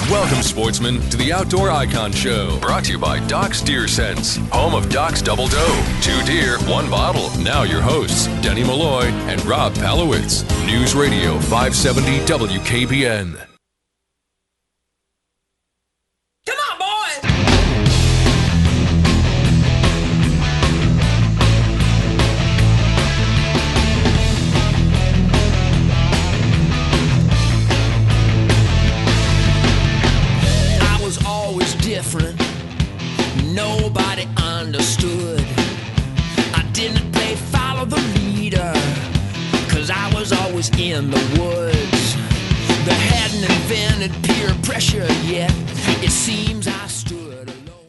Welcome, sportsmen, to the Outdoor Icon Show. Brought to you by Doc's Deer Sense, home of Doc's Double Doe. 2 deer, 1 bottle. Now your hosts, Denny Malloy and Rob Palowitz. News Radio 570 WKBN. Come on, boys! I was always different. Nobody understood. I didn't play follow the leader, 'cause I was always in the woods. They hadn't invented peer pressure yet. It seems I stood alone.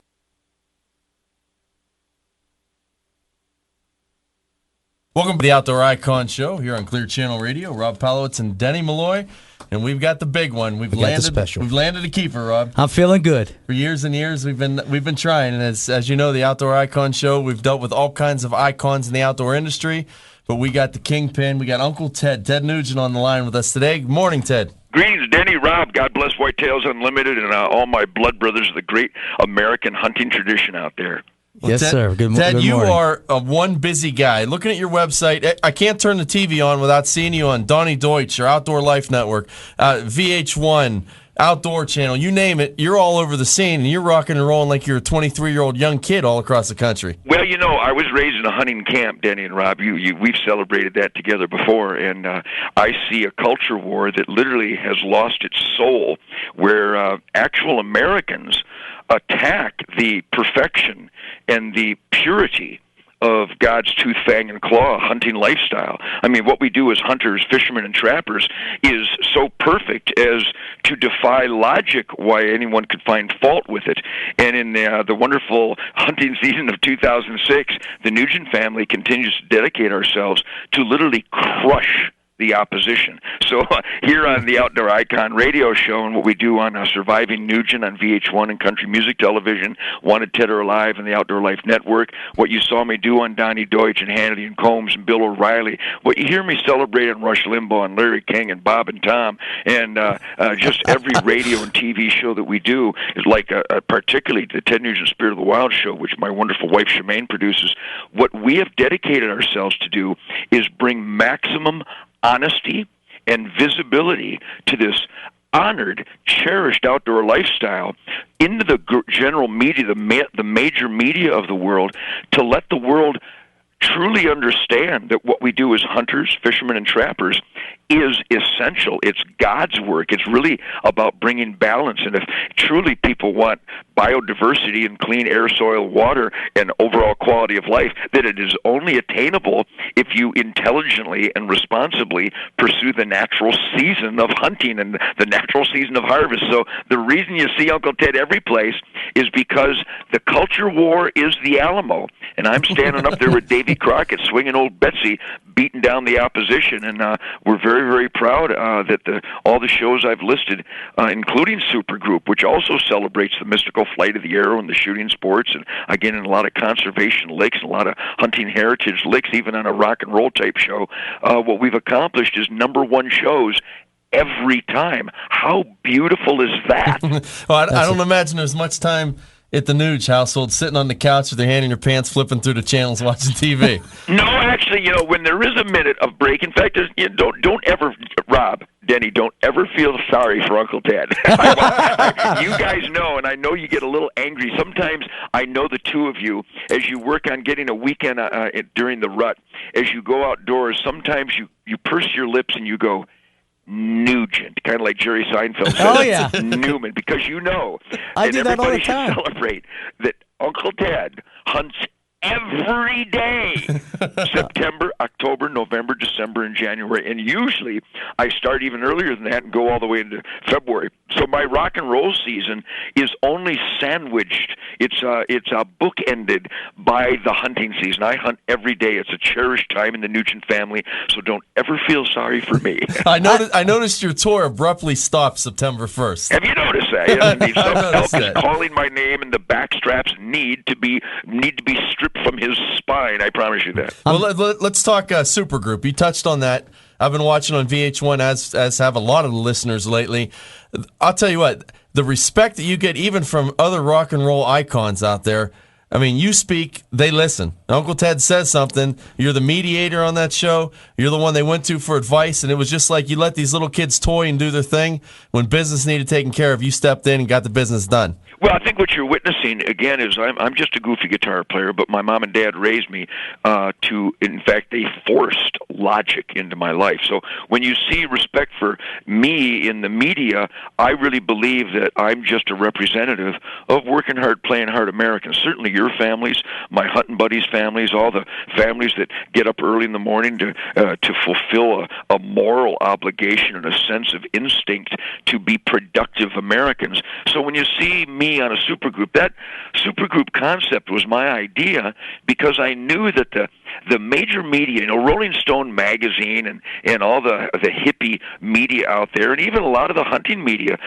Welcome to the Outdoor Icon Show here on Clear Channel Radio. Rob Palowitz and Denny Malloy, and we've got the big one. We've landed a keeper, Rob. I'm feeling good. For years and years, we've been trying, and as you know, the Outdoor Icon Show, we've dealt with all kinds of icons in the outdoor industry, but we got the kingpin. We got Uncle Ted Nugent, on the line with us today. Good morning, Ted. Greetings, Denny, Rob. God bless Whitetails Unlimited and all my blood brothers of the great American hunting tradition out there. Well, Yes, Ted, sir. Good Ted, good you morning. are one busy guy. Looking at your website, I can't turn the TV on without seeing you on Donnie Deutsch or Outdoor Life Network, VH1, Outdoor Channel, you name it. You're all over the scene, and you're rocking and rolling like you're a 23-year-old young kid all across the country. Well, you know, I was raised in a hunting camp, Denny and Rob. We've celebrated that together before, and I see a culture war that literally has lost its soul, where actual Americans attack the perfection and the purity of God's tooth, fang, and claw hunting lifestyle. I mean, what we do as hunters, fishermen, and trappers is so perfect as to defy logic why anyone could find fault with it. And in the wonderful hunting season of 2006, the Nugent family continues to dedicate ourselves to literally crush the opposition. So here on the Outdoor Icon radio show, and what we do on Surviving Nugent on VH1 and Country Music Television, Wanted Ted or Alive and the Outdoor Life Network, what you saw me do on Donnie Deutsch and Hannity and Combs and Bill O'Reilly, what you hear me celebrate on Rush Limbaugh and Larry King and Bob and Tom, and just every radio and TV show that we do is like, particularly the Ted Nugent Spirit of the Wild show, which my wonderful wife Shemaine produces. What we have dedicated ourselves to do is bring maximum honesty and visibility to this honored, cherished outdoor lifestyle into the general media, the major media of the world, to let the world truly understand that what we do as hunters, fishermen, and trappers is essential. It's God's work. It's really about bringing balance. And if truly people want biodiversity and clean air, soil, water, and overall quality of life, that it is only attainable if you intelligently and responsibly pursue the natural season of hunting and the natural season of harvest. So the reason you see Uncle Ted every place is because the culture war is the Alamo. And I'm standing up there with Davy Crockett swinging old Betsy, beating down the opposition. And we're very, very proud that all the shows I've listed, including Supergroup, which also celebrates the mystical flight of the arrow and the shooting sports, and again in a lot of conservation licks, and a lot of hunting heritage licks, even on a rock and roll type show, what we've accomplished is #1 shows every time. How beautiful is that? Well, I don't imagine there's much time at the Nuge household sitting on the couch with their hand in your pants, flipping through the channels, watching TV. No, actually, you know, when there is a minute of break, in fact, don't ever, Rob, Denny, don't ever feel sorry for Uncle Ted. You guys know, and I know you get a little angry. Sometimes I know the two of you, as you work on getting a weekend during the rut, as you go outdoors, sometimes you purse your lips and you go, Nugent, kind of like Jerry Seinfeld said. Oh, yeah. Newman, because you know, I and do that all the everybody should time. celebrate that Uncle Ted hunts every day. September, October, November, December, and January. And usually I start even earlier than that and go all the way into February. So my rock and roll season is only sandwiched. It's bookended by the hunting season. I hunt every day. It's a cherished time in the Nugent family, so don't ever feel sorry for me. I noticed your tour abruptly stopped September 1st. Have you noticed that? I mean, some elk is that. calling my name, and the back straps need to be stripped from his spine. I promise you that. Well, let's talk Supergroup. You touched on that. I've been watching on VH1, as have a lot of the listeners lately. I'll tell you what, the respect that you get even from other rock and roll icons out there. I mean, you speak, they listen. Uncle Ted says something, you're the mediator on that show, you're the one they went to for advice, and it was just like you let these little kids toy and do their thing. When business needed taken care of, you stepped in and got the business done. Well, I think what you're witnessing, again, is I'm just a goofy guitar player, but my mom and dad raised me to, in fact, they forced logic into my life. So when you see respect for me in the media, I really believe that I'm just a representative of working hard, playing hard Americans. Certainly your families, my hunting buddies' families, all the families that get up early in the morning to fulfill a moral obligation and a sense of instinct to be productive Americans. So when you see me on a supergroup, that supergroup concept was my idea because I knew that the major media, Rolling Stone magazine and all the hippie media out there, and even a lot of the hunting media,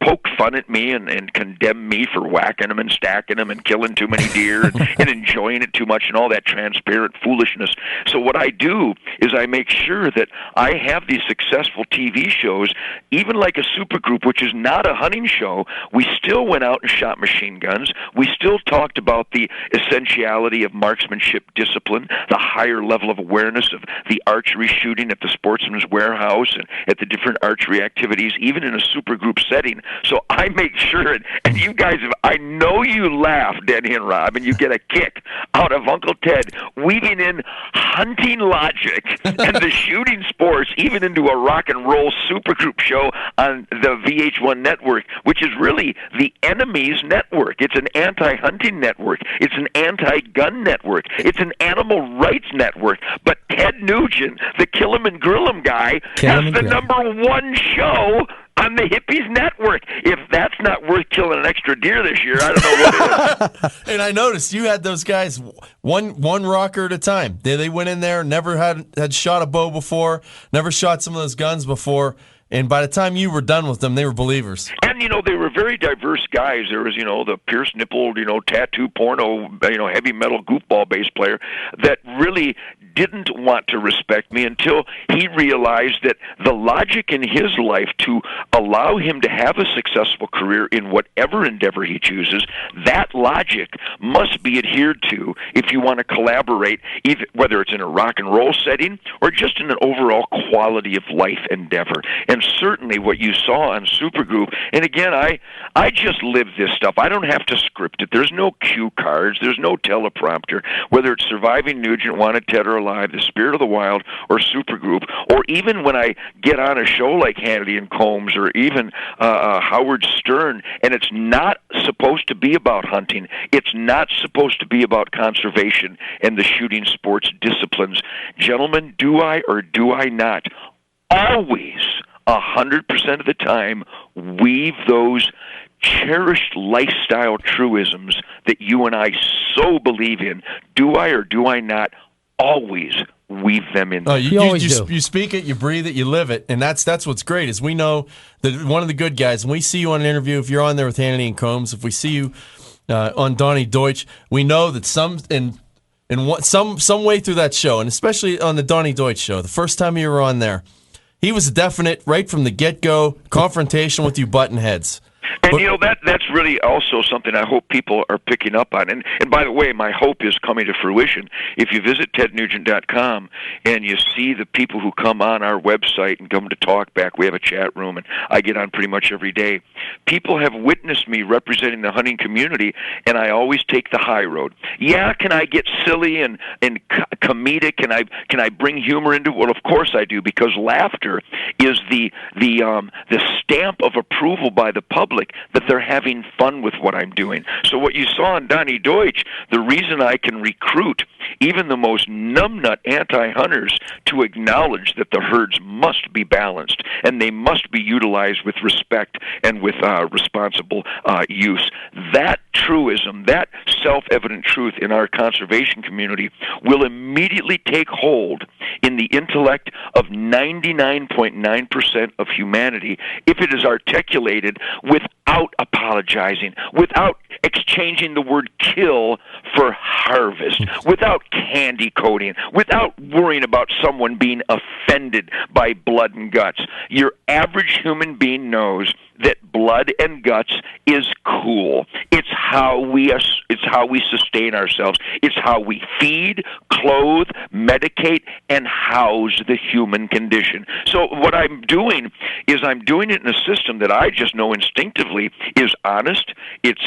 poked fun at me and condemned me for whacking them and stacking them and killing too many deer and enjoying it too much and all that transparent foolishness. So what I do is I make sure that I have these successful TV shows, even like a supergroup, which is not a hunting show. We still went out and shot machine guns. We still talked about the essentiality of marksmanship discipline, the higher level of awareness of the archery shooting at the Sportsman's Warehouse and at the different archery activities, even in a supergroup setting. So I make sure, and you guys, I know you laugh, Denny and Rob, and you get a kick out of Uncle Ted weaving in hunting logic and the shooting sports, even into a rock and roll supergroup show on the VH1 network, which is really the enemy's network. It's an anti-hunting network. It's an anti-gun network. It's an animal rights network. But Ted Nugent, the kill 'em and grill 'em guy, has the #1 show on the Hippies Network. If that's not worth killing an extra deer this year, I don't know what is. And I noticed you had those guys one rocker at a time. They went in there, never had shot a bow before, never shot some of those guns before. And by the time you were done with them, they were believers. And, they were very diverse guys. There was, the pierce-nippled, tattoo porno, heavy metal goofball bass player that really didn't want to respect me until he realized that the logic in his life to allow him to have a successful career in whatever endeavor he chooses, that logic must be adhered to if you want to collaborate, whether it's in a rock and roll setting or just in an overall quality of life endeavor. And certainly what you saw on Supergroup, and again, I just live this stuff. I don't have to script it. There's no cue cards. There's no teleprompter. Whether it's Surviving Nugent, Wanted Dead or Alive, The Spirit of the Wild, or Supergroup, or even when I get on a show like Hannity and Combs, or even Howard Stern, and it's not supposed to be about hunting. It's not supposed to be about conservation and the shooting sports disciplines. Gentlemen, do I or do I not always 100% of the time weave those cherished lifestyle truisms that you and I so believe in? Do I or do I not always weave them in? You speak it, you breathe it, you live it, and that's what's great. Is we know that one of the good guys, and we see you on an interview, if you're on there with Hannity and Combs, if we see you on Donnie Deutsch, we know that some way through that show, and especially on the Donnie Deutsch show, the first time you were on there, he was a definite, right from the get-go, confrontation with you button heads. And that's really also something I hope people are picking up on. And by the way, my hope is coming to fruition. If you visit tednugent.com and you see the people who come on our website and come to talk back, we have a chat room, and I get on pretty much every day. People have witnessed me representing the hunting community, and I always take the high road. Yeah, can I get silly and comedic? Can I bring humor into it? Well, of course I do, because laughter is the stamp of approval by the public that they're having fun with what I'm doing. So what you saw in Donnie Deutsch, the reason I can recruit even the most numbnut anti-hunters to acknowledge that the herds must be balanced and they must be utilized with respect and with responsible use. That truism, that self-evident truth in our conservation community will immediately take hold in the intellect of 99.9% of humanity if it is articulated without apologizing, without exchanging the word kill for harvest, without candy coating, without worrying about someone being offended by blood and guts. Your average human being knows that blood and guts is cool. It's how we sustain ourselves. It's how we feed, clothe, medicate, and house the human condition. So what I'm doing is I'm doing it in a system that I just know instinctively is honest, it's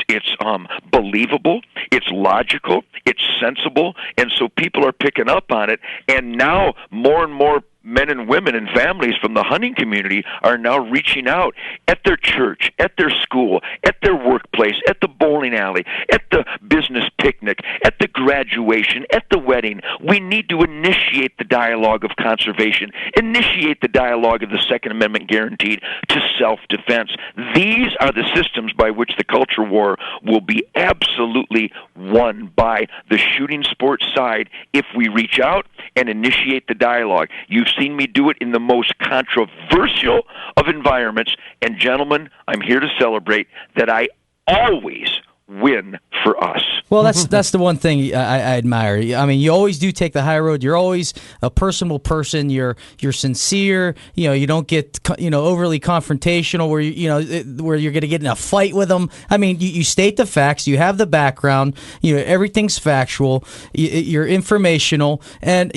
believable, it's logical, it's sensible, and so people are picking up on it, and now more and more men and women and families from the hunting community are now reaching out at their church, at their school, at their workplace, at the bowling alley, at the business picnic, at the graduation, at the wedding. We need to initiate the dialogue of conservation, initiate the dialogue of the Second Amendment guaranteed to self-defense. These are the systems by which the culture war will be absolutely won by the shooting sports side if we reach out and initiate the dialogue. You've seen me do it in the most controversial of environments, and gentlemen, I'm here to celebrate that I always win for us. Well, that's the one thing I admire. I mean, you always do take the high road. You're always a personable person. You're sincere. You don't get overly confrontational where you're going to get in a fight with them. I mean, you state the facts. You have the background. Everything's factual. You're informational, and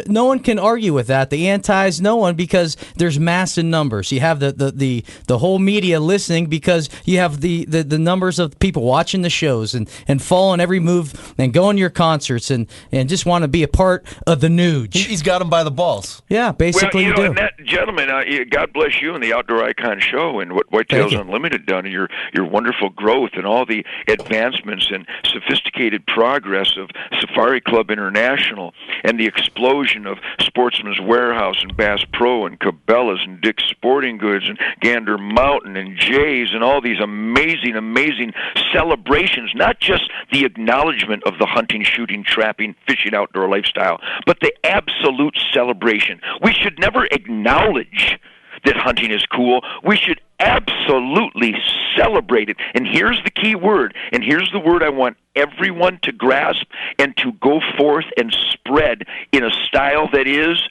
no one can argue with that. The antis, no one, because there's mass in numbers. You have the whole media listening because you have the numbers of people watching the shows and following every move and going to your concerts and just want to be a part of the Nuge. He's got him by the balls. Yeah, basically well, you do. And that, gentlemen, God bless you and the Outdoor Icon Show and what Whitetails Unlimited done, and your wonderful growth and all the advancements and sophisticated progress of Safari Club International and the explosion of Sportsman's Warehouse and Bass Pro and Cabela's and Dick's Sporting Goods and Gander Mountain and Jay's and all these amazing, amazing celebrations, not just the acknowledgement of the hunting, shooting, trapping, fishing, outdoor lifestyle, but the absolute celebration. We should never acknowledge that hunting is cool. We should absolutely celebrate it. And here's the key word, and here's the word I want everyone to grasp and to go forth and spread in a style that is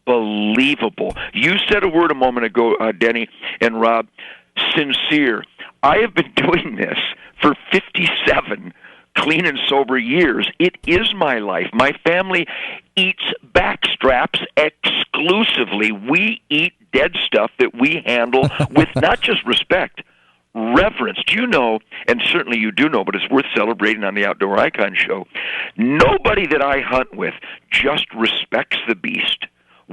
believable. You said a word a moment ago, Denny and Rob, sincere. I have been doing this for 57 clean and sober years. It is my life. My family eats backstraps exclusively. We eat dead stuff that we handle with not just respect, reverence. Do you know, and certainly you do know, but it's worth celebrating on the Outdoor Icon Show, nobody that I hunt with just respects the beast.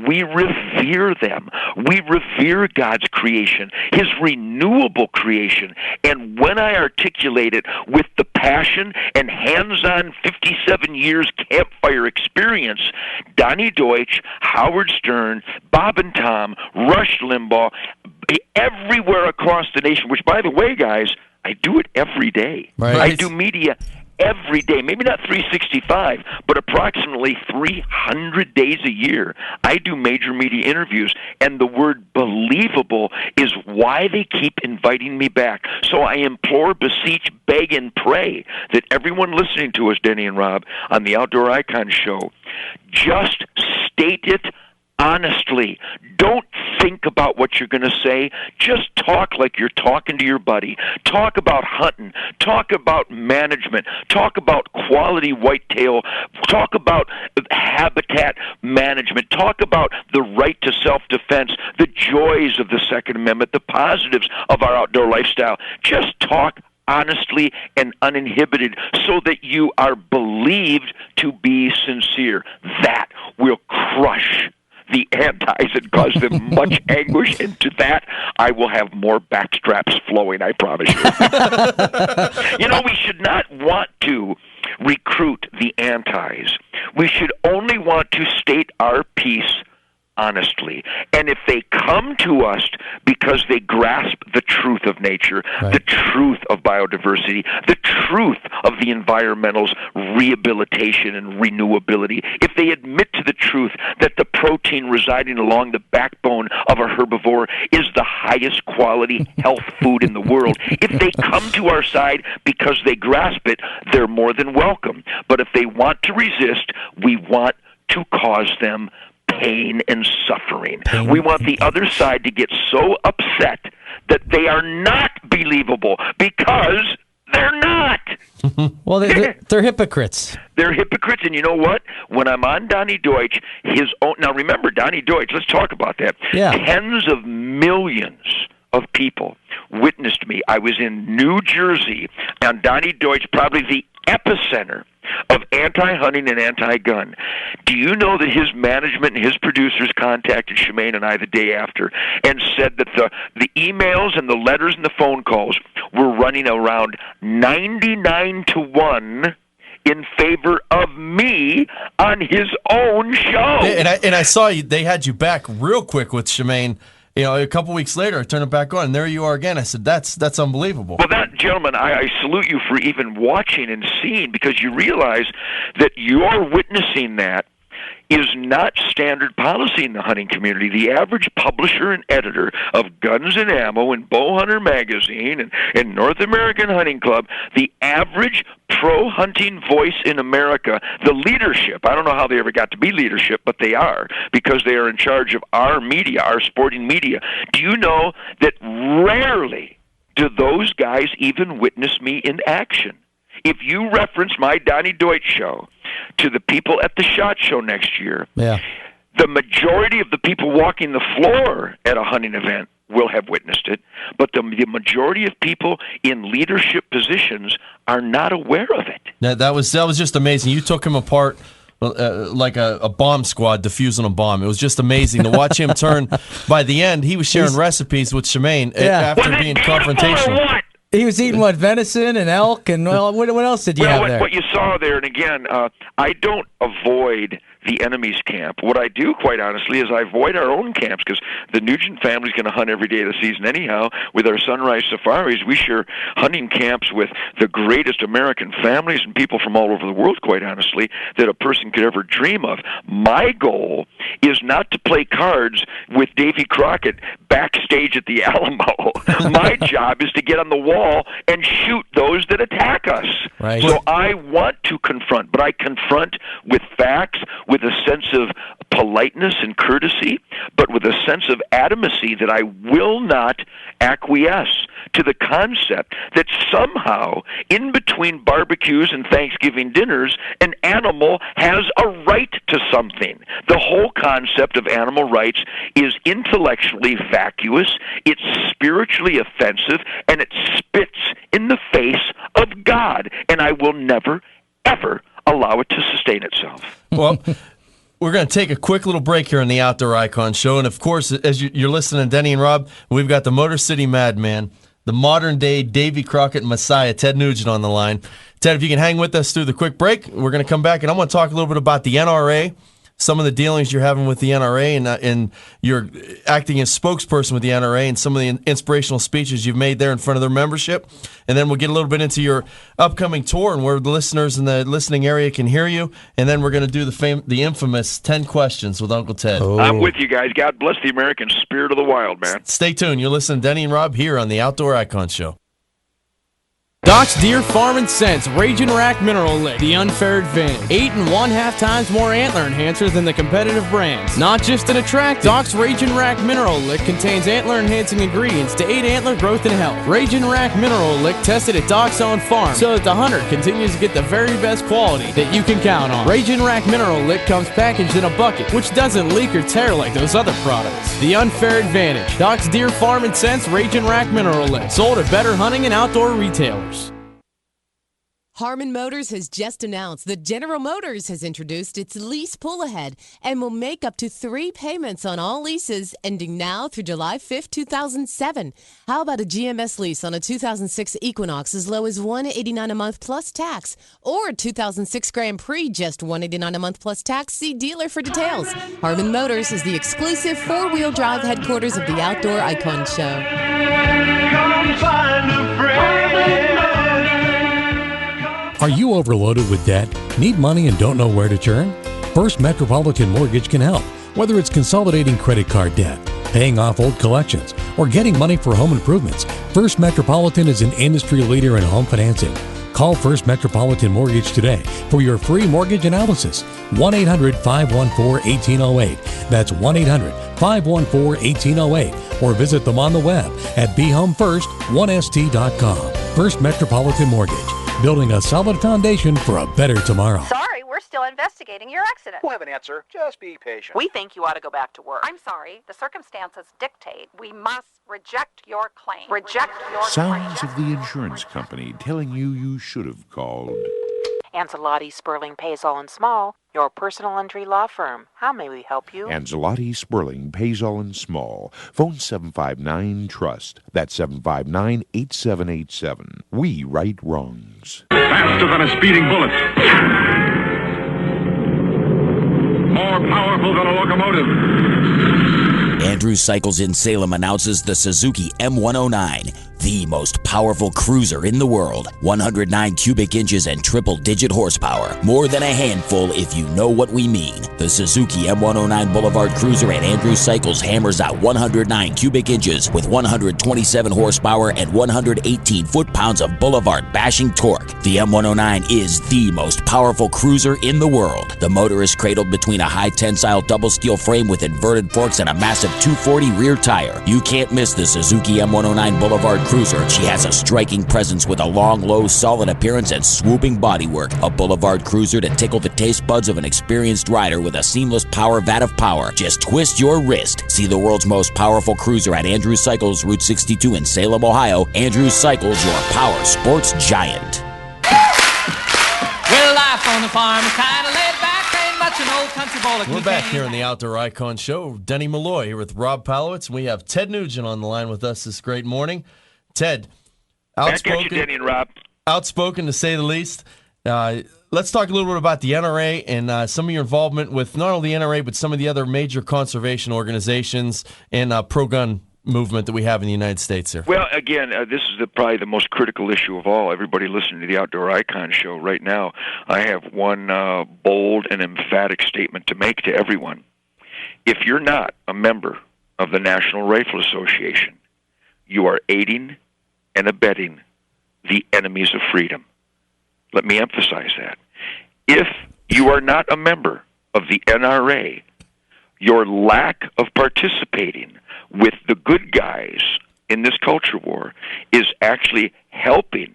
We revere them. We revere God's creation, His renewable creation. And when I articulate it with the passion and hands-on 57 years campfire experience, Donnie Deutsch, Howard Stern, Bob and Tom, Rush Limbaugh, everywhere across the nation, which, by the way, guys, I do it every day. Right. I do media every day, maybe not 365, but approximately 300 days a year. I do major media interviews, and the word believable is why they keep inviting me back. So I implore, beseech, beg, and pray that everyone listening to us, Denny and Rob, on the Outdoor Icon Show, just state it honestly. Don't think about what you're going to say. Just talk like you're talking to your buddy. Talk about hunting. Talk about management. Talk about quality whitetail. Talk about habitat management. Talk about the right to self-defense, the joys of the Second Amendment, the positives of our outdoor lifestyle. Just talk honestly and uninhibited so that you are believed to be sincere. That will crush the antis and cause them much anguish, and to that I will have more backstraps flowing, I promise you. We should not want to recruit the antis. We should only want to state our piece honestly. And if they come to us because they grasp the truth of nature, right, the truth of biodiversity, the truth of the environmental's rehabilitation and renewability, if they admit to the truth that the protein residing along the backbone of a herbivore is the highest quality health food in the world, if they come to our side because they grasp it, they're more than welcome. But if they want to resist, we want to cause them pain and suffering. We want the other side to get so upset that they are not believable, because they're not. Well, they're hypocrites. They're hypocrites, and you know what? When I'm on Donnie Deutsch, his own... Now, remember, Donnie Deutsch, let's talk about that. Yeah. Tens of millions of people witnessed me. I was in New Jersey, and Donnie Deutsch, probably the epicenter of anti-hunting and anti-gun. Do you know that his management and his producers contacted Shemaine and I the day after and said that the emails and the letters and the phone calls were running around 99-1 in favor of me on his own show? And I saw they had you back real quick with Shemaine. You know, a couple weeks later, I turned it back on, and there you are again. I said, that's unbelievable. Well, gentlemen, I salute you for even watching and seeing, because you realize that you're witnessing that is not standard policy in the hunting community. The average publisher and editor of Guns and Ammo and Bowhunter Magazine and North American Hunting Club, the average pro-hunting voice in America, the leadership, I don't know how they ever got to be leadership, but they are, because they are in charge of our media, our sporting media. Do you know that rarely do those guys even witness me in action? If you reference my Donnie Deutsch show to the people at the SHOT Show next year, the majority of the people walking the floor at a hunting event will have witnessed it, but the majority of people in leadership positions are not aware of it. That was just amazing. You took him apart like a bomb squad defusing a bomb. It was just amazing to watch him turn. By the end, he was sharing recipes with Shemaine after being confrontational. He was eating, venison and elk, and what else did you have there? What you saw there, and again, I don't avoid the enemy's camp. What I do, quite honestly, is I avoid our own camps, because the Nugent family's going to hunt every day of the season anyhow. With our sunrise safaris, we share hunting camps with the greatest American families and people from all over the world, quite honestly, that a person could ever dream of. My goal is not to play cards with Davy Crockett backstage at the Alamo. My job is to get on the wall and shoot those that attack us. Right. So I want to confront, but I confront with facts, with a sense of politeness and courtesy, but with a sense of adamancy that I will not acquiesce to the concept that somehow, in between barbecues and Thanksgiving dinners, an animal has a right to something. The whole concept of animal rights is intellectually vacuous, it's spiritually offensive, and it spits in the face of God, and I will never, ever allow it to sustain itself. Well, we're going to take a quick little break here on the Outdoor Icon Show. And, of course, as you're listening to Denny and Rob, we've got the Motor City Madman, the modern-day Davy Crockett Messiah, Ted Nugent, on the line. Ted, if you can hang with us through the quick break, we're going to come back, and I'm going to talk a little bit about the NRA, some of the dealings you're having with the NRA, and you're acting as spokesperson with the NRA, and some of the inspirational speeches you've made there in front of their membership. And then we'll get a little bit into your upcoming tour and where the listeners in the listening area can hear you. And then we're going to do the infamous 10 questions with Uncle Ted. Oh. I'm with you guys. God bless the American spirit of the wild, man. Stay tuned. You're listening to Denny and Rob here on the Outdoor Icon Show. Doc's Deer Farm and Scents Ragin' Rack Mineral Lick, the unfair advantage. 8 1/2 times more antler enhancer than the competitive brands. Not just an attract, Doc's Ragin' Rack Mineral Lick contains antler enhancing ingredients to aid antler growth and health. Ragin' Rack Mineral Lick tested at Doc's own farm so that the hunter continues to get the very best quality that you can count on. Ragin' Rack Mineral Lick comes packaged in a bucket, which doesn't leak or tear like those other products. The unfair advantage. Doc's Deer Farm and Scents Ragin' Rack Mineral Lick, sold at Better Hunting and Outdoor retailers. Harman Motors has just announced that General Motors has introduced its lease pull-ahead and will make up to 3 payments on all leases ending now through July 5th, 2007. How about a GMS lease on a 2006 Equinox as low as $189 a month plus tax, or a 2006 Grand Prix just $189 a month plus tax? See dealer for details. Harman Motors is the exclusive 4-wheel drive headquarters of the Outdoor Icon Show. Come find a friend. Are you overloaded with debt, need money, and don't know where to turn? First Metropolitan Mortgage can help, whether it's consolidating credit card debt, paying off old collections, or getting money for home improvements. First Metropolitan is an industry leader in home financing. Call First Metropolitan Mortgage today for your free mortgage analysis. 1-800-514-1808. That's 1-800-514-1808. Or visit them on the web at BeHomeFirst1st.com. First Metropolitan Mortgage, building a solid foundation for a better tomorrow. Sorry, we're still investigating your accident. We'll have an answer. Just be patient. We think you ought to go back to work. I'm sorry. The circumstances dictate we must reject your claim. Reject your Sounds claim. of the insurance company telling you should have called. Ancelotti, Sperling, Pazol and Small, your personal injury law firm. How may we help you? Ancelotti, Sperling, Pazol and Small. Phone 759-TRUST. That's 759-8787. We right wrongs. Faster than a speeding bullet. More powerful than a locomotive. Andrew Cycles in Salem announces the Suzuki M109, the most powerful cruiser in the world. 109 cubic inches and triple-digit horsepower. More than a handful if you know what we mean. The Suzuki M109 Boulevard Cruiser at Andrew Cycles hammers out 109 cubic inches with 127 horsepower and 118 foot-pounds of boulevard bashing torque. The M109 is the most powerful cruiser in the world. The motor is cradled between a high-tensile double steel frame with inverted forks and a massive 240 rear tire. You can't miss the Suzuki M109 Boulevard Cruiser. She has a striking presence with a long, low, solid appearance and swooping bodywork. A Boulevard Cruiser to tickle the taste buds of an experienced rider with a seamless power vat of power. Just twist your wrist. See the world's most powerful cruiser at Andrew Cycles, Route 62 in Salem, Ohio. Andrew Cycles, your power sports giant. Well, life on the farm is kind of laid back. Ain't much an old country boy like We're me back can. here on the Outdoor Icon Show. Denny Malloy here with Rob Palowitz, and we have Ted Nugent on the line with us this great morning. Ted, Back at you, Denny and Rob. outspoken to say the least. Let's talk a little bit about the NRA and some of your involvement with not only the NRA, but some of the other major conservation organizations and pro-gun movement that we have in the United States here. Well, again, this is probably the most critical issue of all. Everybody listening to the Outdoor Icon Show right now, I have one bold and emphatic statement to make to everyone. If you're not a member of the National Rifle Association, you are aiding and abetting the enemies of freedom. Let me emphasize that. If you are not a member of the NRA, your lack of participating with the good guys in this culture war is actually helping,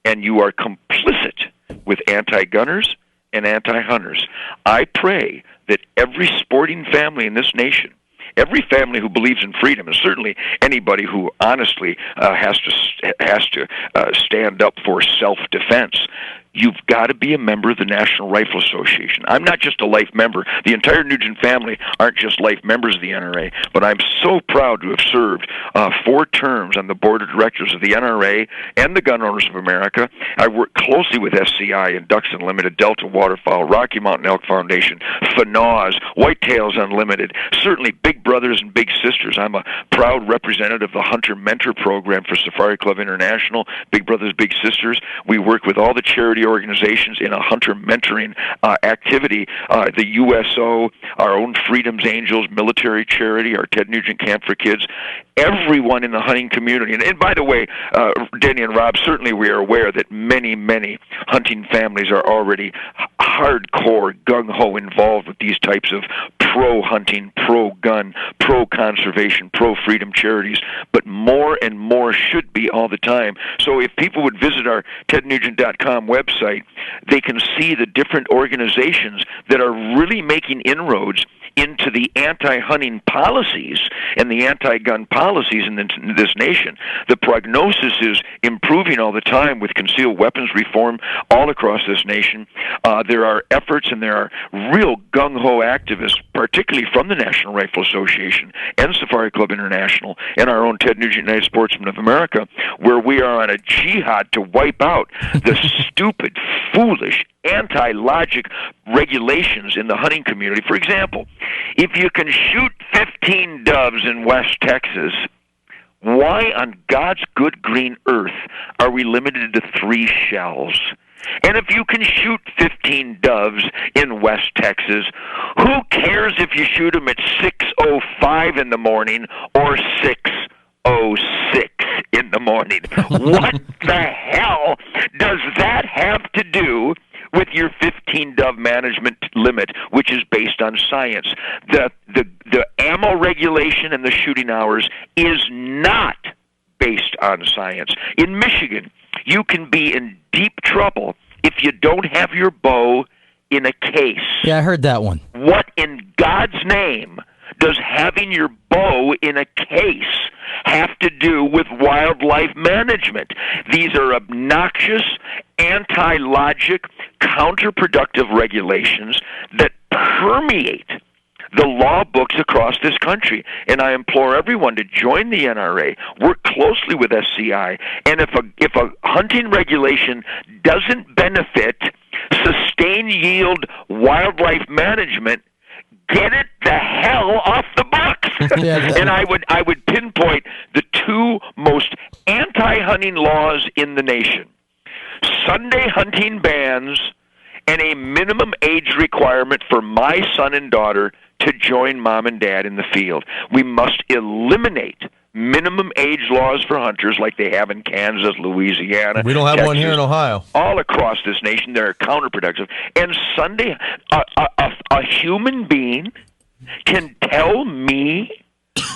and you are complicit with anti-gunners and anti-hunters. I pray that every sporting family in this nation, every family who believes in freedom, and certainly anybody who honestly has to stand up for self-defense, you've got to be a member of the National Rifle Association. I'm not just a life member. The entire Nugent family aren't just life members of the NRA, but I'm so proud to have served 4 terms on the board of directors of the NRA and the Gun Owners of America. I work closely with SCI and Ducks Unlimited, Delta Waterfowl, Rocky Mountain Elk Foundation, FNAWS, Whitetails Unlimited, certainly Big Brothers and Big Sisters. I'm a proud representative of the Hunter Mentor Program for Safari Club International, Big Brothers, Big Sisters. We work with all the charity organizations in a hunter mentoring activity. The USO, our own Freedom's Angels, military charity, our Ted Nugent Camp for Kids, everyone in the hunting community. And by the way, Denny and Rob, certainly we are aware that many, many hunting families are already hardcore, gung-ho involved with these types of pro-hunting, pro-gun, pro-conservation, pro-freedom charities, but more and more should be all the time. So if people would visit our tednugent.com website, they can see the different organizations that are really making inroads into the anti-hunting policies and the anti-gun policies in this nation. The prognosis is improving all the time with concealed weapons reform all across this nation. There are efforts and there are real gung-ho activists, particularly from the National Rifle Association and Safari Club International and our own Ted Nugent United Sportsmen of America, where we are on a jihad to wipe out the stupid, foolish, anti-logic regulations in the hunting community. For example, if you can shoot 15 doves in West Texas, why on God's good green earth are we limited to 3 shells? And if you can shoot 15 doves in West Texas, who cares if you shoot them at 6:05 in the morning or 6:06 in the morning? What the hell does that hunting dove management limit, which is based on science. The ammo regulation and the shooting hours is not based on science. In Michigan, you can be in deep trouble if you don't have your bow in a case. Yeah, I heard that one. What in God's name does having your bow in a case have to do with wildlife management? These are obnoxious, anti-logic, counterproductive regulations that permeate the law books across this country. And I implore everyone to join the NRA, work closely with SCI, and if a hunting regulation doesn't benefit sustained yield wildlife management, get it the hell off the books. And I would pinpoint the two most anti-hunting laws in the nation: Sunday hunting bans and a minimum age requirement for my son and daughter to join mom and dad in the field. We must eliminate minimum age laws for hunters like they have in Kansas, Louisiana. We don't have Texas, one here in Ohio. All across this nation, they're counterproductive. And Sunday, a human being can tell me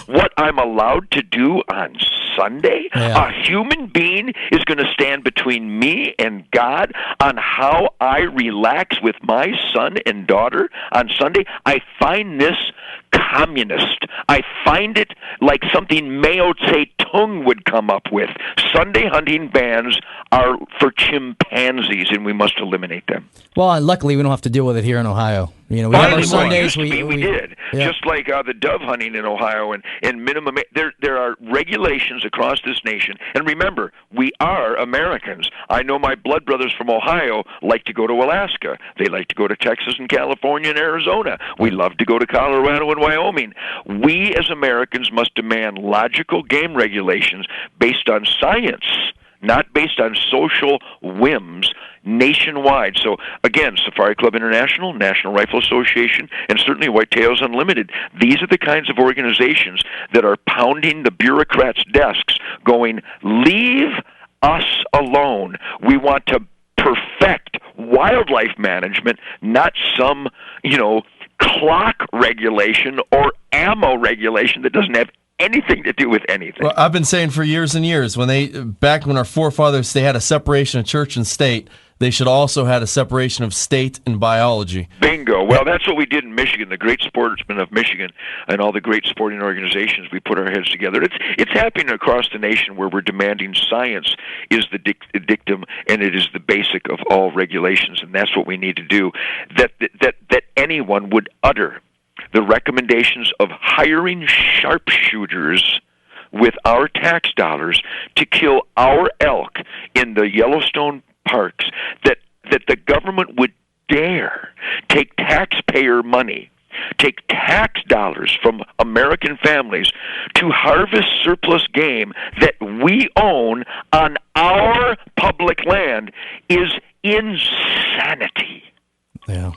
what I'm allowed to do on Sunday? Yeah. A human being is going to stand between me and God on how I relax with my son and daughter on Sunday? I find this communist. I find it like something Mao Zedong would come up with. Sunday hunting bans are for chimpanzees, and we must eliminate them. Well, and luckily we don't have to deal with it here in Ohio. You know, we have our Sundays. We did. Yeah. Just like the dove hunting in Ohio and minimum. There are regulations across this nation. And remember, we are Americans. I know my blood brothers from Ohio like to go to Alaska. They like to go to Texas and California and Arizona. We love to go to Colorado and Wyoming. We as Americans must demand logical game regulations based on science, not based on social whims nationwide. So, again, Safari Club International, National Rifle Association, and certainly Whitetails Unlimited, these are the kinds of organizations that are pounding the bureaucrats' desks going, leave us alone. We want to perfect wildlife management, not some, clock regulation or ammo regulation that doesn't have anything to do with anything. Well, I've been saying for years and years, back when our forefathers, they had a separation of church and state, they should also had a separation of state and biology. Bingo. Well, that's what we did in Michigan, the great sportsmen of Michigan and all the great sporting organizations. We put our heads together. It's happening across the nation where we're demanding science is the dictum and it is the basic of all regulations, and that's what we need to do, that anyone would utter the recommendations of hiring sharpshooters with our tax dollars to kill our elk in the Yellowstone parks, that the government would dare take taxpayer money, take tax dollars from American families to harvest surplus game that we own on our public land is insanity. Yeah.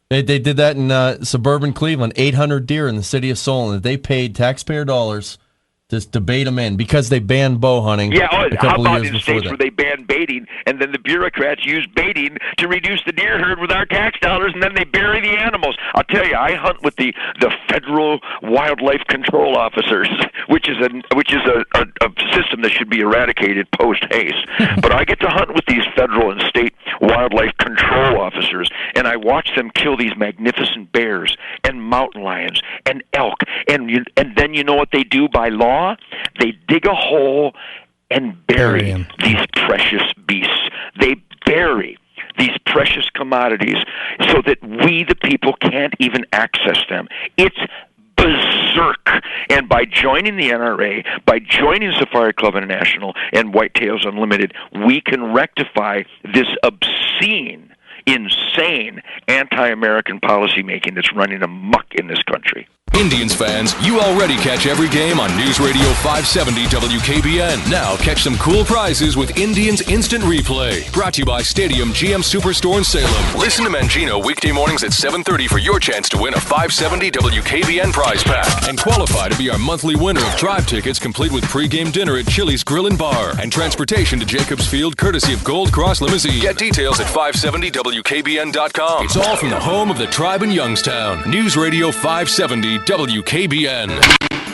They did that in suburban Cleveland, 800 deer in the city of Solon. They paid taxpayer dollars to bait them in because they banned bow hunting a couple of years in before states that. where they banned baiting, and then the bureaucrats use baiting to reduce the deer herd with our tax dollars, and then they bury the animals. I'll tell you, I hunt with the federal wildlife control officers, which is a system that should be eradicated post haste. But I get to hunt with these federal and state wildlife control officers, and I watch them kill these magnificent bears and mountain lions and elk, and then you know what they do by law? They dig a hole and bury these precious beasts. They bury these precious commodities so that we, the people, can't even access them. It's berserk. And by joining the NRA, by joining Safari Club International and Whitetails Unlimited, we can rectify this obscene, insane anti-American policymaking that's running amok in this country. Indians fans, you already catch every game on News Radio 570 WKBN. Now catch some cool prizes with Indians Instant Replay. Brought to you by Stadium GM Superstore in Salem. Listen to Mangino weekday mornings at 7:30 for your chance to win a 570 WKBN prize pack. And qualify to be our monthly winner of drive tickets complete with pregame dinner at Chili's Grill and Bar. And transportation to Jacobs Field courtesy of Gold Cross Limousine. Get details at 570WKBN.com. It's all from the home of the tribe in Youngstown. News Radio 570 WKBN.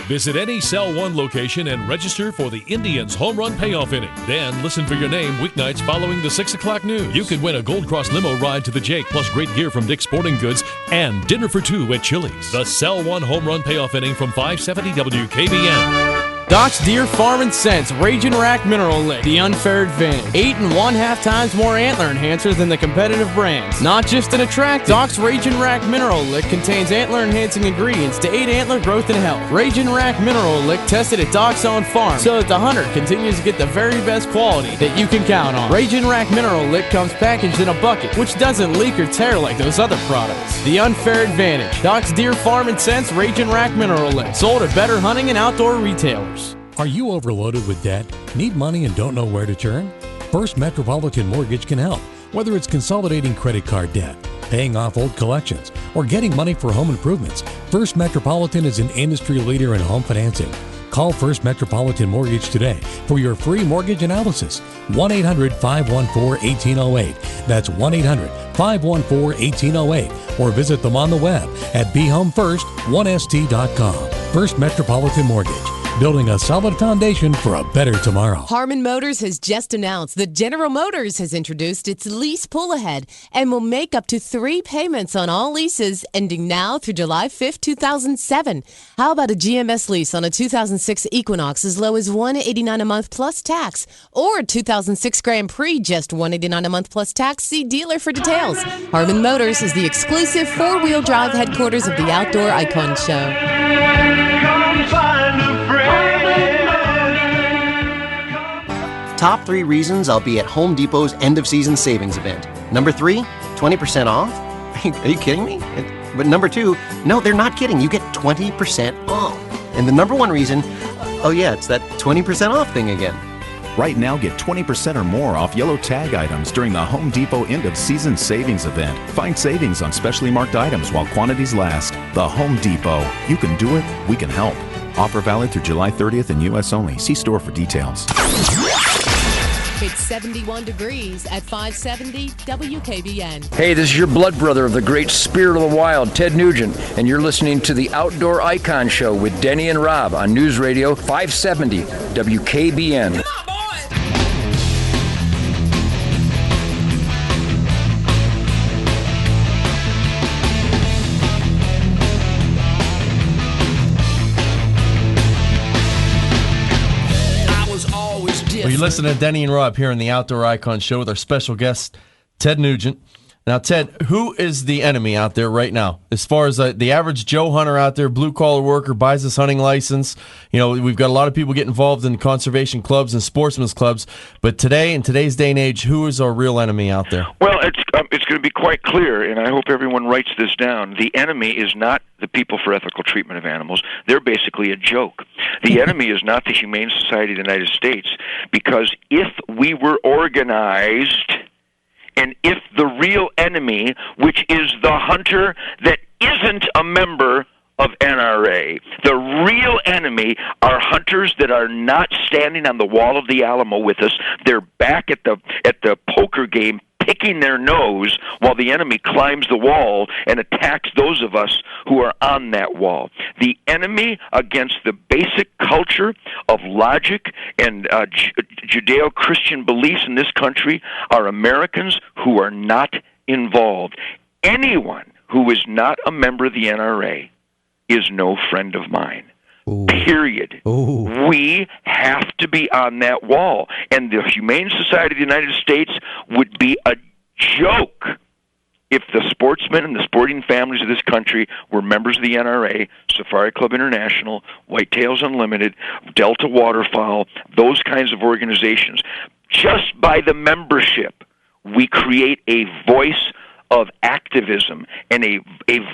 Visit any Cell 1 location and register for the Indians Home Run Payoff Inning. Then listen for your name weeknights following the 6 o'clock news. You can win a Gold Cross limo ride to the Jake, plus great gear from Dick's Sporting Goods and dinner for two at Chili's. The Cell 1 Home Run Payoff Inning from 570 WKBN. Doc's Deer Farm and Scents Raging Rack Mineral Lick, the unfair advantage. 8 1/2 times more antler enhancer than the competitive brands. Not just an attract, Doc's Raging Rack Mineral Lick contains antler enhancing ingredients to aid antler growth and health. Raging Rack Mineral Lick tested at Doc's own farm so that the hunter continues to get the very best quality that you can count on. Raging Rack Mineral Lick comes packaged in a bucket, which doesn't leak or tear like those other products. The unfair advantage. Doc's Deer Farm and Scents Raging Rack Mineral Lick, sold at Better Hunting and Outdoor retailers. Are you overloaded with debt? Need money and don't know where to turn? First Metropolitan Mortgage can help. Whether it's consolidating credit card debt, paying off old collections, or getting money for home improvements, First Metropolitan is an industry leader in home financing. Call First Metropolitan Mortgage today for your free mortgage analysis. 1-800-514-1808. That's 1-800-514-1808. Or visit them on the web at behomefirst1st.com. First Metropolitan Mortgage. Building a solid foundation for a better tomorrow. Harmon Motors has just announced that General Motors has introduced its lease pull-ahead and will make up to 3 payments on all leases ending now through July 5th, 2007. How about a GMS lease on a 2006 Equinox as low as $189 a month plus tax, or a 2006 Grand Prix just $189 a month plus tax? See dealer for details. Harmon Motors is the exclusive 4-wheel drive headquarters of the Outdoor Icon Show. Top 3 reasons I'll be at Home Depot's end-of-season savings event. Number 3, 20% off? Are you kidding me? But number 2, no, they're not kidding. You get 20% off. And the number 1 reason, oh yeah, it's that 20% off thing again. Right now, get 20% or more off yellow tag items during the Home Depot end-of-season savings event. Find savings on specially marked items while quantities last. The Home Depot. You can do it, we can help. Offer valid through July 30th in U.S. only. See store for details. It's 71 degrees at 570 WKBN. Hey, this is your blood brother of the great Spirit of the Wild, Ted Nugent, and you're listening to the Outdoor Icon Show with Denny and Rob on News Radio 570 WKBN. Well, you listen to Denny and Rob here in the Outdoor Icon Show with our special guest, Ted Nugent. Now, Ted, who is the enemy out there right now? As far as the average Joe hunter out there, blue-collar worker, buys his hunting license. You know, we've got a lot of people get involved in conservation clubs and sportsmen's clubs. But today, in today's day and age, who is our real enemy out there? Well, it's going to be quite clear, and I hope everyone writes this down. The enemy is not the People for Ethical Treatment of Animals. They're basically a joke. The enemy is not the Humane Society of the United States, because if we were organized, and if the real enemy, which is the hunter that isn't a member of NRA, the real enemy are hunters that are not standing on the wall of the Alamo with us. They're back at the poker game picking their nose while the enemy climbs the wall and attacks those of us who are on that wall. The enemy against the basic culture of logic and Judeo-Christian beliefs in this country are Americans who are not involved. Anyone who is not a member of the NRA is no friend of mine. Ooh. Period. Ooh. We have to be on that wall. And the Humane Society of the United States would be a joke if the sportsmen and the sporting families of this country were members of the NRA, Safari Club International, Whitetails Unlimited, Delta Waterfowl, those kinds of organizations. Just by the membership, we create a voice of activism and a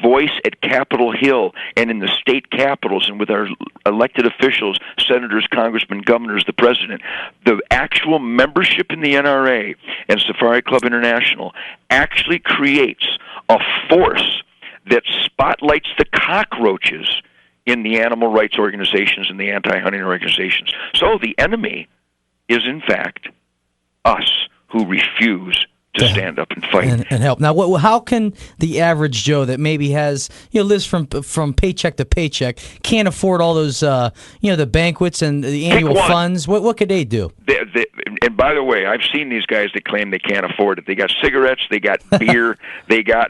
voice at Capitol Hill and in the state capitals and with our elected officials, senators, congressmen, governors, the president, the actual membership in the NRA and Safari Club International actually creates a force that spotlights the cockroaches in the animal rights organizations and the anti-hunting organizations. So the enemy is, in fact, us who refuse to stand up and fight and help. Now, how can the average Joe that maybe has lives from paycheck to paycheck, can't afford all those the banquets and the annual funds? What could they do? And by the way, I've seen these guys that claim they can't afford it. They got cigarettes, they got beer, they got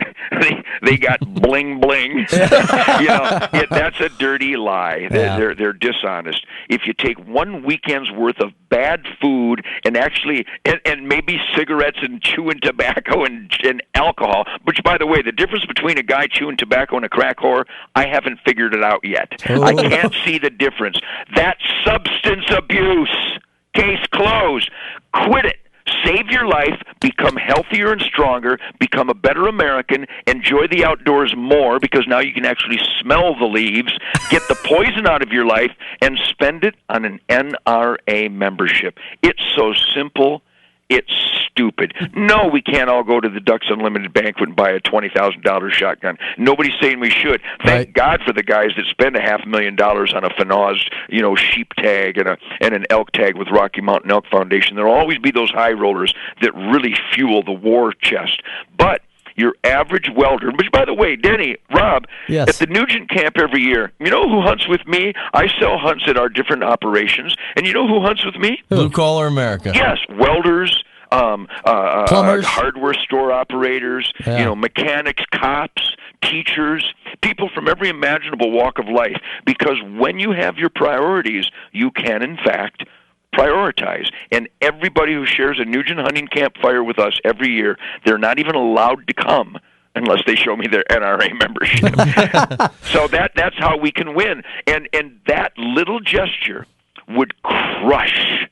bling bling. That's a dirty lie. They're dishonest. If you take one weekend's worth of bad food and actually and maybe cigarettes and chewing tobacco and alcohol, which, by the way, the difference between a guy chewing tobacco and a crack whore, I haven't figured it out yet. I can't see the difference. That's substance abuse. Case closed. Quit it. Save your life, become healthier and stronger, become a better American, enjoy the outdoors more because now you can actually smell the leaves, get the poison out of your life, and spend it on an NRA membership. It's so simple. It's stupid. No, we can't all go to the Ducks Unlimited banquet and buy a $20,000 shotgun. Nobody's saying we should. Thank God for the guys that spend $500,000 on a Fanaz, sheep tag and an elk tag with Rocky Mountain Elk Foundation. There'll always be those high rollers that really fuel the war chest. But your average welder, which, by the way, Denny, Rob, yes. At the Nugent camp every year, you know who hunts with me? I sell hunts at our different operations, and you know who hunts with me? Blue Collar America. Yes, welders, plumbers, hardware store operators, mechanics, cops, teachers, people from every imaginable walk of life. Because when you have your priorities, you can, in fact, prioritize. And everybody who shares a Nugent hunting campfire with us every year, they're not even allowed to come unless they show me their NRA membership. So that's how we can win. And that little gesture would crush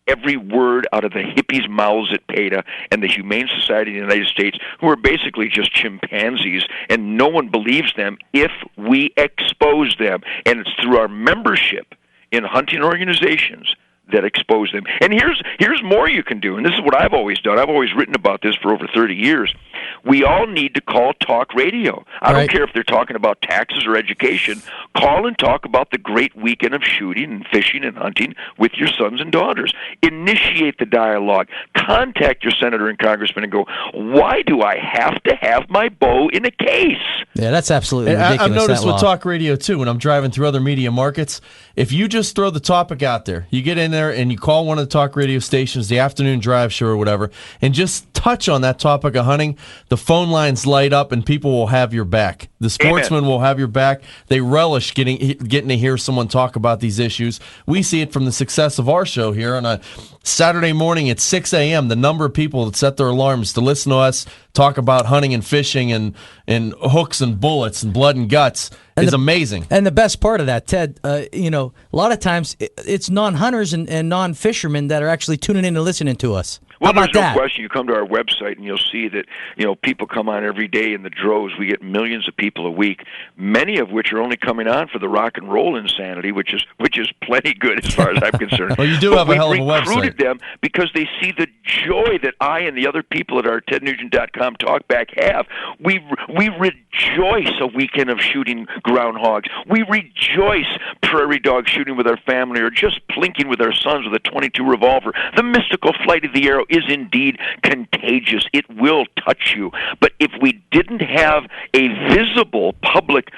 every word out of the hippies' mouths at PETA and the Humane Society of the United States, who are basically just chimpanzees, and no one believes them if we expose them. And it's through our membership in hunting organizations that expose them. And here's more you can do, and this is what I've always done. I've always written about this for over 30 years. We all need to call talk radio. I don't care if they're talking about taxes or education. Call and talk about the great weekend of shooting and fishing and hunting with your sons and daughters. Initiate the dialogue. Contact your senator and congressman and go, why do I have to have my bow in a case? Yeah, that's absolutely ridiculous. I've noticed with talk radio, too, when I'm driving through other media markets, if you just throw the topic out there, you get in there and you call one of the talk radio stations, the afternoon drive show or whatever, and just touch on that topic of hunting, the phone lines light up and people will have your back. The sportsmen will have your back. They relish getting to hear someone talk about these issues. We see it from the success of our show here on a Saturday morning at 6 a.m. The number of people that set their alarms to listen to us talk about hunting and fishing and hooks and bullets and blood and guts is amazing. And the best part of that, Ted, a lot of times it's non-hunters and non-fishermen that are actually tuning in and listening to us. Well, How about there's no that? question. You come to our website and you'll see that people come on every day in the droves. We get millions of people a week, many of which are only coming on for the rock and roll insanity, which is plenty good as far as I'm concerned. Well, you do have a hell of a website. We recruited them because they see the joy that I and the other people at our TedNugent.com talkback have. We rejoice a weekend of shooting groundhogs. We rejoice prairie dogs shooting with our family or just plinking with our sons with a .22 revolver. The mystical flight of the arrow is indeed contagious. It will touch you. But if we didn't have a visible public,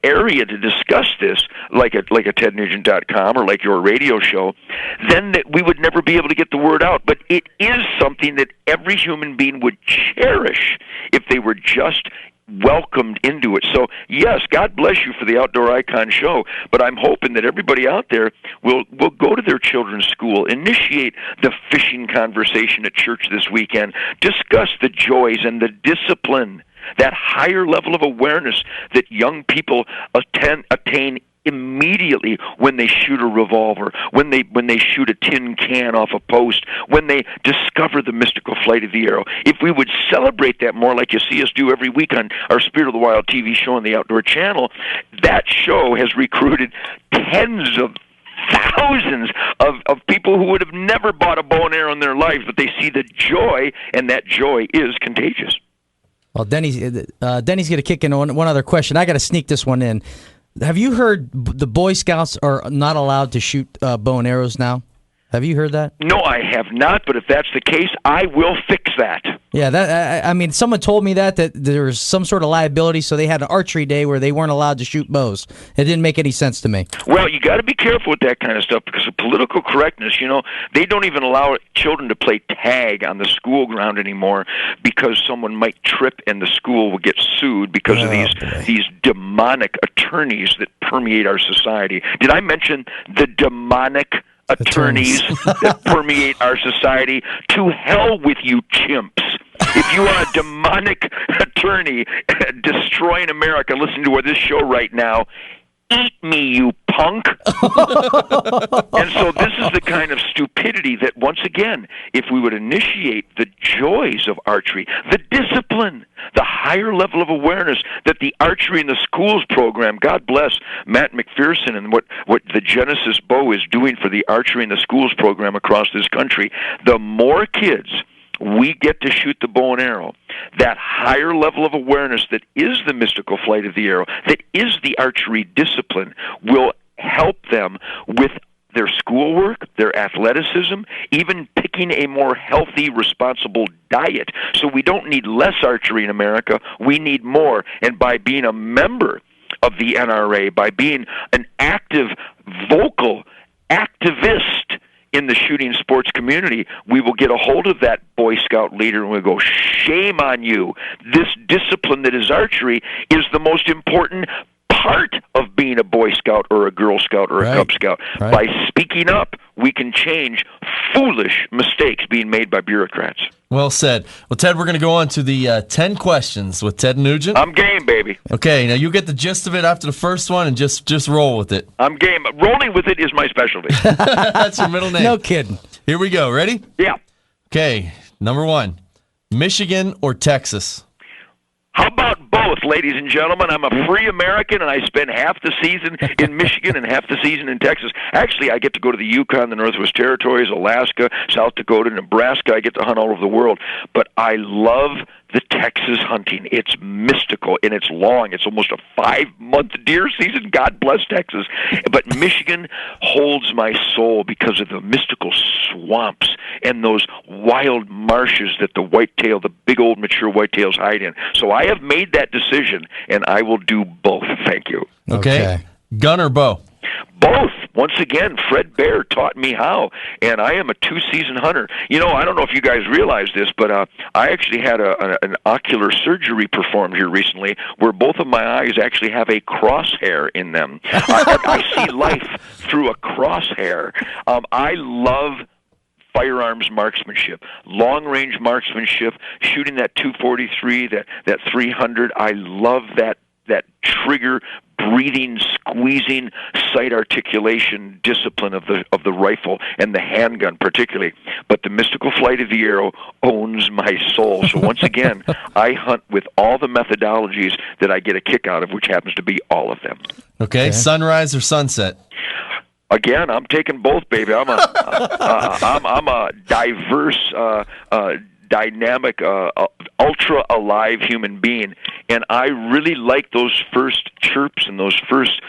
area to discuss this, like a TedNugent.com or like your radio show, then we would never be able to get the word out. But it is something that every human being would cherish if they were just welcomed into it. So, yes, God bless you for the Outdoor Icon show, but I'm hoping that everybody out there will go to their children's school, initiate the fishing conversation at church this weekend, discuss the joys and the discipline, that higher level of awareness that young people attain immediately when they shoot a revolver, when they shoot a tin can off a post, when they discover the mystical flight of the arrow. If we would celebrate that more like you see us do every week on our Spirit of the Wild TV show on the Outdoor Channel, that show has recruited tens of thousands of people who would have never bought a bow and arrow in their life, but they see the joy, and that joy is contagious. Well, Denny's going to kick in one other question. I got to sneak this one in. Have you heard the Boy Scouts are not allowed to shoot bow and arrows now? Have you heard that? No, I have not, but if that's the case, I will fix that. Yeah, that I mean, someone told me that there was some sort of liability, so they had an archery day where they weren't allowed to shoot bows. It didn't make any sense to me. Well, you got to be careful with that kind of stuff because of political correctness. They don't even allow children to play tag on the school ground anymore because someone might trip and the school will get sued because of these demonic attorneys that permeate our society. Did I mention the demonic attorneys that permeate our society? To hell with you, chimps. If you are a demonic attorney destroying America, listen to this show right now. Eat me, you punk. And so this is the kind of stupidity that, once again, if we would initiate the joys of archery, the discipline, the higher level of awareness that the Archery in the Schools program, God bless Matt McPherson and what the Genesis Bow is doing for the Archery in the Schools program across this country, the more kids we get to shoot the bow and arrow, that higher level of awareness that is the mystical flight of the arrow, that is the archery discipline, will help them with their schoolwork, their athleticism, even picking a more healthy, responsible diet. So we don't need less archery in America, we need more. And by being a member of the NRA, by being an active, vocal activist in the shooting sports community, we will get a hold of that Boy Scout leader and we'll go, shame on you. This discipline that is archery is the most important part of being a Boy Scout or a Girl Scout or a Cub Scout. Right. By speaking up, we can change foolish mistakes being made by bureaucrats. Well said. Well, Ted, we're going to go on to the 10 questions with Ted Nugent. I'm game, baby. Okay, now you get the gist of it after the first one and just roll with it. I'm game. Rolling with it is my specialty. That's your middle name. No kidding. Here we go. Ready? Yeah. Okay, number 1. Michigan or Texas? How about both, ladies and gentlemen? I'm a free American, and I spend half the season in Michigan and half the season in Texas. Actually, I get to go to the Yukon, the Northwest Territories, Alaska, South Dakota, Nebraska. I get to hunt all over the world. But I love the Texas hunting. It's mystical, and it's long. It's almost a 5-month deer season. God bless Texas. But Michigan holds my soul because of the mystical swamps and those wild marshes that the whitetail, the big old mature whitetails hide in. So I have made that decision, and I will do both. Thank you. Okay. Gun or bow? Both. Once again, Fred Bear taught me how, and I am a 2-season hunter. I don't know if you guys realize this, but I actually had an ocular surgery performed here recently where both of my eyes actually have a crosshair in them. I see life through a crosshair. I love firearms marksmanship, long-range marksmanship, shooting that 243, that 300. I love that trigger, breathing, squeezing, sight articulation discipline of the rifle and the handgun particularly. But the mystical flight of the arrow owns my soul. So once again, I hunt with all the methodologies that I get a kick out of, which happens to be all of them. Okay. Sunrise or sunset? Again, I'm taking both, baby. I'm a diverse, dynamic, ultra alive human being, and I really like those first chirps and those first,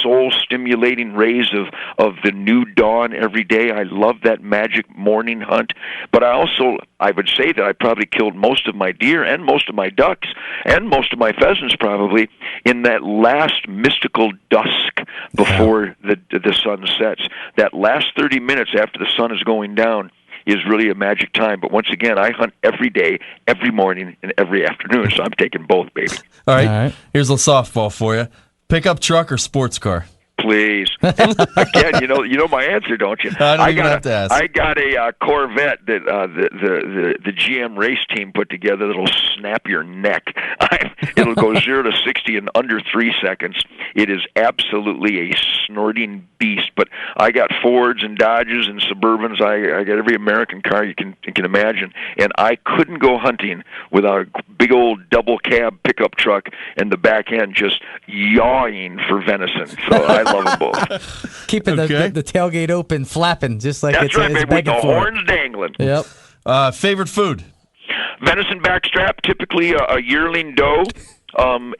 soul stimulating rays of the new dawn every day. I love that magic morning hunt, but I would say that I probably killed most of my deer and most of my ducks and most of my pheasants probably in that last mystical dusk before the sun sets. That last 30 minutes after the sun is going down is really a magic time. But once again, I hunt every day, every morning, and every afternoon, so I'm taking both, baby. All right. Here's a softball for you. Pickup truck or sports car? Please. Again, you know my answer, don't you? I don't even have to ask. I got a Corvette that the GM race team put together that'll snap your neck. It'll go 0 to 60 in under 3 seconds. It is absolutely a snorting beast. But I got Fords and Dodges and Suburbans. I got every American car you can imagine. And I couldn't go hunting without a big old double cab pickup truck and the back end just yawing for venison. So I love them both. Keeping the tailgate open, flapping, just like That's it's, right, it's baby, with begging the for horns dangling. Yep. Favorite food? Venison backstrap, typically a yearling doe.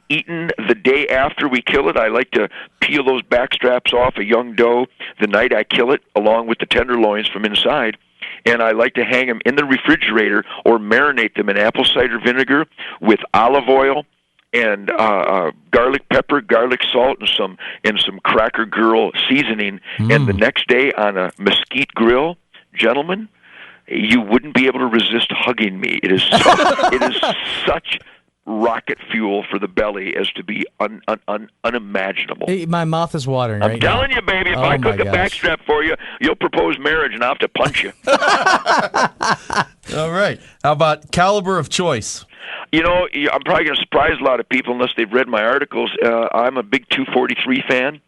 Eaten the day after we kill it. I like to peel those backstraps off a young doe the night I kill it, along with the tenderloins from inside. And I like to hang them in the refrigerator or marinate them in apple cider vinegar with olive oil and garlic pepper, garlic salt, and some Cracker Girl seasoning. And the next day on a mesquite grill, gentlemen, you wouldn't be able to resist hugging me. It is such rocket fuel for the belly as to be unimaginable. Hey, my mouth is watering I'm right now. telling you, baby, if I cook a backstrap for you, you'll propose marriage and I'll have to punch you. All right. How about caliber of choice? You know, I'm probably going to surprise a lot of people unless they've read my articles. I'm a big 243 fan.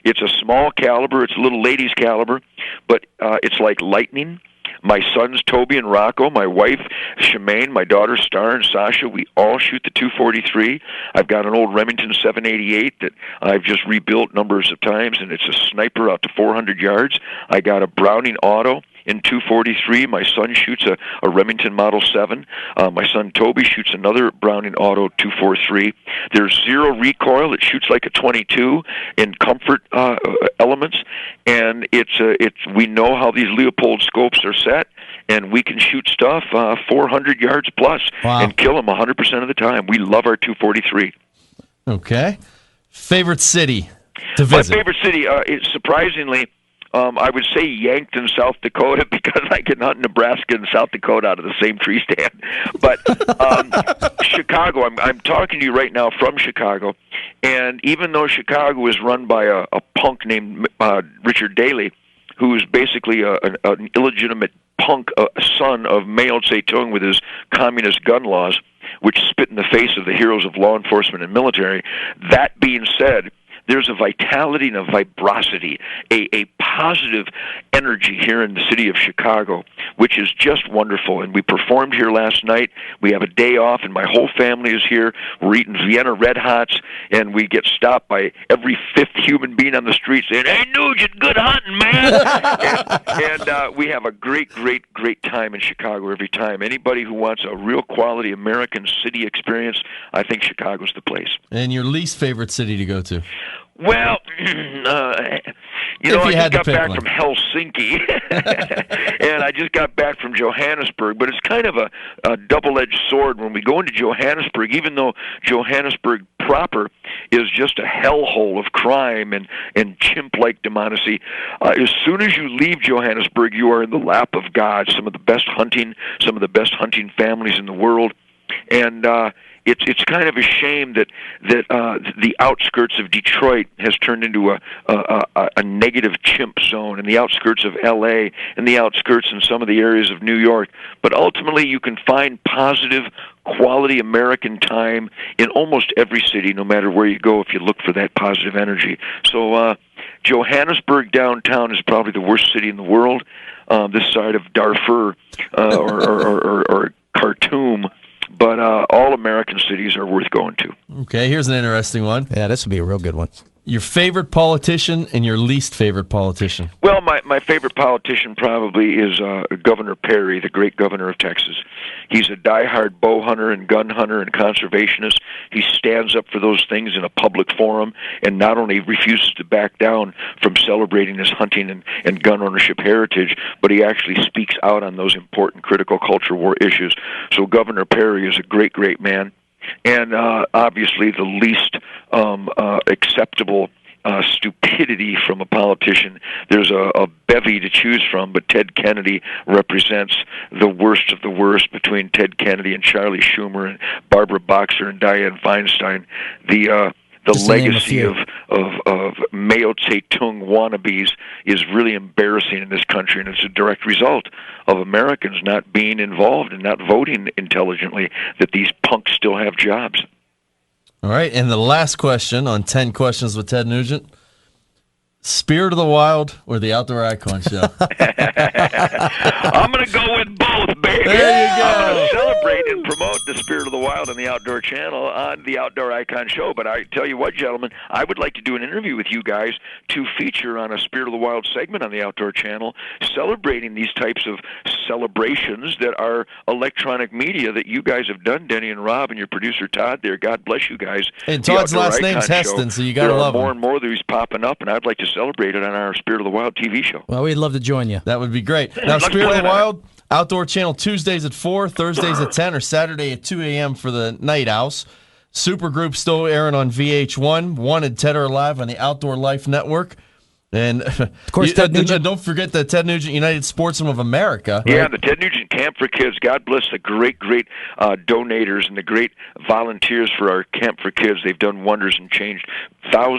It's a small caliber. It's a little lady's caliber, but it's like lightning. My sons, Toby and Rocco, my wife, Shemaine, my daughters, Star and Sasha, we all shoot the 243. I've got an old Remington 788 that I've just rebuilt numbers of times, and it's a sniper out to 400 yards. I got a Browning Auto in 243. My son shoots a Remington Model 7. My son Toby shoots another Browning Auto 243. There's zero recoil. It shoots like a 22 in comfort elements, and we know how these Leopold scopes are set, and we can shoot stuff 400 yards plus and kill them 100% of the time. We love our 243. Okay. Favorite city to visit? My favorite city is surprisingly, I would say Yankton, South Dakota, because I can hunt Nebraska and South Dakota out of the same tree stand. But Chicago, I'm talking to you right now from Chicago, and even though Chicago is run by a punk named Richard Daley, who's basically an illegitimate punk son of Mao Zedong with his communist gun laws, which spit in the face of the heroes of law enforcement and military. That being said, there's a vitality and a vibrosity, a positive energy here in the city of Chicago, which is just wonderful. And we performed here last night. We have a day off, and my whole family is here. We're eating Vienna Red Hots, and we get stopped by every fifth human being on the street saying, "Hey, Nugent, good hunting, man!" and we have a great, great, great time in Chicago every time. Anybody who wants a real quality American city experience, I think Chicago's the place. And your least favorite city to go to? Well, I just got back from Helsinki, and I just got back from Johannesburg, but it's kind of a double-edged sword. When we go into Johannesburg, even though Johannesburg proper is just a hellhole of crime and chimp-like democracy, as soon as you leave Johannesburg, you are in the lap of God. Some of the best hunting families in the world, and it's kind of a shame that the outskirts of Detroit has turned into a negative chimp zone, and the outskirts of L.A. and the outskirts in some of the areas of New York. But ultimately, you can find positive, quality American time in almost every city, no matter where you go, if you look for that positive energy. So Johannesburg downtown is probably the worst city in the world, this side of Darfur or Khartoum. But all American cities are worth going to. Okay, here's an interesting one. Yeah, this would be a real good one. Your favorite politician and your least favorite politician? Well, my favorite politician probably is Governor Perry, the great governor of Texas. He's a diehard bow hunter and gun hunter and conservationist. He stands up for those things in a public forum and not only refuses to back down from celebrating his hunting and gun ownership heritage, but he actually speaks out on those important critical culture war issues. So Governor Perry is a great, great man. And obviously the least acceptable stupidity from a politician. There's a bevy to choose from, but Ted Kennedy represents the worst of the worst between Ted Kennedy and Charlie Schumer and Barbara Boxer and Dianne Feinstein. The the Just to name a legacy few. of Mao Zedong wannabes is really embarrassing in this country, and it's a direct result of Americans not being involved and not voting intelligently that these punks still have jobs. All right, and the last question on 10 Questions with Ted Nugent. Spirit of the Wild or the Outdoor Icon Show? I'm going to go with both, baby. There you go. I'm going to celebrate and promote the Spirit of the Wild on the Outdoor Channel on the Outdoor Icon Show. But I tell you what, gentlemen, I would like to do an interview with you guys to feature on a Spirit of the Wild segment on the Outdoor Channel, celebrating these types of celebrations that are electronic media that you guys have done, Denny and Rob, and your producer Todd there. God bless you guys. And The Todd's Outdoor last Icon name's Show. Heston, so you got to love There are more him. and more of these popping up, and I'd like to celebrate it on our Spirit of the Wild TV show. Well, we'd love to join you. That would be great. Now, Let's Spirit of plan the on it. Wild, Outdoor Channel Tuesdays at 4, Thursdays at 10, or Saturday at 2 a.m. for the Night House. Supergroup still airing on VH1. Wanted Ted are live on the Outdoor Life Network. And of course, Ted Nugent. Don't forget the Ted Nugent United Sportsmen of America. Yeah, right? the Ted Nugent Camp for Kids. God bless the great donators and the great volunteers for our Camp for Kids. They've done wonders and changed thousands